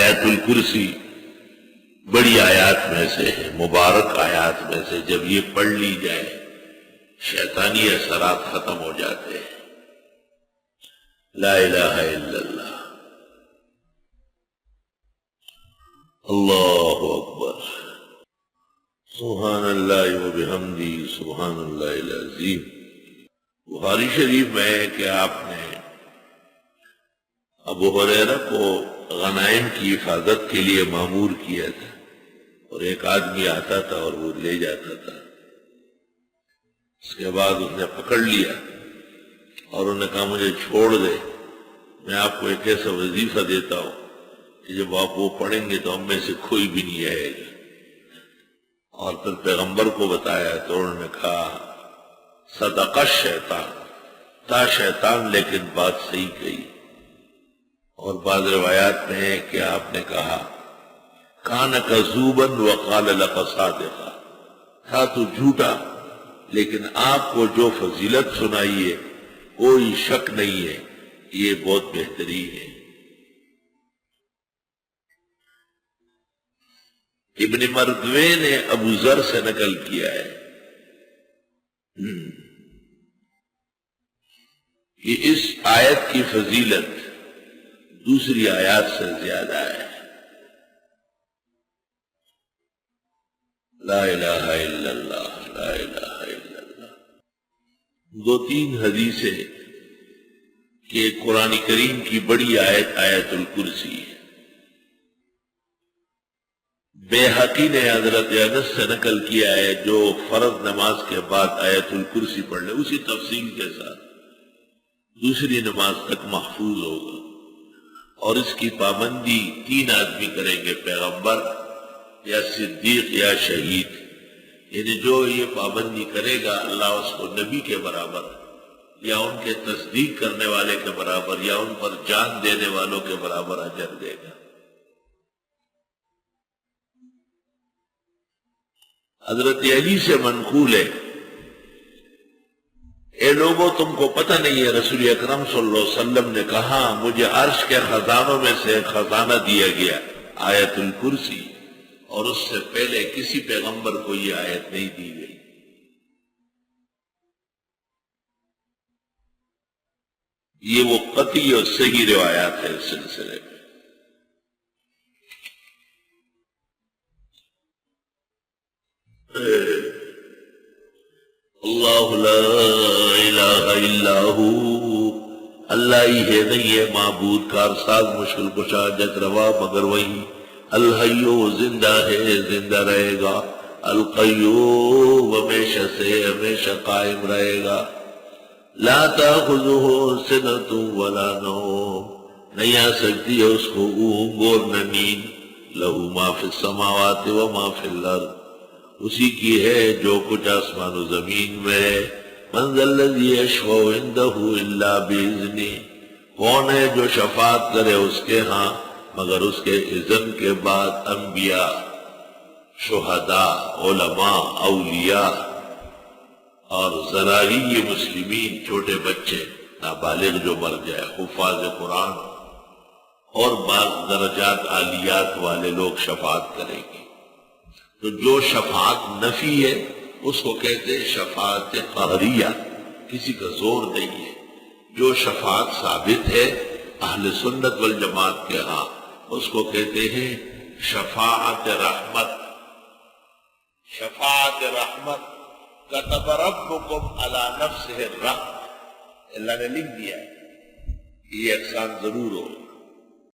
آیت الکرسی بڑی آیات میں سے ہے، مبارک آیات میں سے. جب یہ پڑھ لی جائے شیطانی اثرات ختم ہو جاتے ہیں. لا الہ الا اللہ، اللہ اکبر، سبحان اللہ و بحمدہ، سبحان اللہ العظیم. بخاری شریف میں ہے کہ آپ نے ابو ہریرہ کو غنائم کی حفاظت کے لیے مامور کیا تھا، اور ایک آدمی آتا تھا اور وہ لے جاتا تھا. اس کے بعد اس نے پکڑ لیا اور انہوں نے کہا مجھے چھوڑ دے، میں آپ کو ایک ایسا وظیفہ دیتا ہوں کہ جب آپ وہ پڑھیں گے تو ہم میں سے کوئی بھی نہیں آئے گا. اور پھر پیغمبر کو بتایا تو انہوں نے کہا صدق الشیطان، تھا شیطان لیکن بات صحیح کہی. اور بعض روایات میں ہے کہ آپ نے کہا کان کذوبا وقال لک صادقا، تھا تو جھوٹا لیکن آپ کو جو فضیلت سنائی ہے کوئی شک نہیں ہے یہ بہت بہترین ہے. ابن مردوے نے ابو ذر سے نقل کیا ہے کہ اس آیت کی فضیلت دوسری آیات سے زیادہ ہے. لا الہ الا اللہ، لا الہ الا اللہ. دو تین حدیثیں کہ قرآن کریم کی بڑی آیت آیت الکرسی ہے. بیہقی نے حضرت انس سے نقل کیا ہے جو فرض نماز کے بعد آیت الکرسی پڑھ لے اسی تفصیل کے ساتھ دوسری نماز تک محفوظ ہوگا. اور اس کی پابندی 3 آدمی کریں گے، پیغمبر یا صدیق یا شہید. یعنی جو یہ پابندی کرے گا اللہ اس کو نبی کے برابر یا ان کے تصدیق کرنے والے کے برابر یا ان پر جان دینے والوں کے برابر اجر دے گا. حضرت علی سے منقول ہے اے لوگوں تم کو پتہ نہیں ہے رسول اکرم صلی اللہ علیہ وسلم نے کہا مجھے عرش کے خزانوں میں سے ایک خزانہ دیا گیا آیت الکرسی، اور اس سے پہلے کسی پیغمبر کو یہ آیت نہیں دی گئی. یہ وہ قطعی اور صحیح روایات ہے اس سلسلے میں. اللہ لا الہ الا ہو، اللہ ہی ہے نہیں ہے معبود کارساز مشکل کشا جت روا مگر وہی. الحیو زندہ ہے زندہ رہے گا، القیوم ہمیشہ سے ہمیشہ قائم رہے گا. لا تاخذہ سنۃ ولا نوم، نہیں آ سکتی ہے اس کو اونگ اور نہ نیند. لہ ما فی السماوات و ما فی الارض، اسی کی ہے جو کچھ آسمان و زمین میں ہے. من ذا الذی یشفع عندہ الا باذنہ، کون ہے جو شفاعت کرے اس کے ہاں مگر اس کے اذن کے بعد. انبیاء، شہداء، علماء، اولیاء اور ذرائی مسلمین، چھوٹے بچے نابالغ جو مر جائے، حفاظ قرآن اور بعض درجات عالیات والے لوگ شفاعت کریں گے. تو جو شفاعت نفی ہے اس کو کہتے ہیں شفاعت قہریہ، کسی کا زور نہیں ہے. جو شفاعت ثابت ہے اہل سنت والجماعت کے ہاں اس کو کہتے ہیں شفاعت رحمت. شفاعت رحمت کتب ربکم علی نفسہ الرحمۃ، اللہ نے لکھ دیا ہے یہ اقسام ضرور ہو.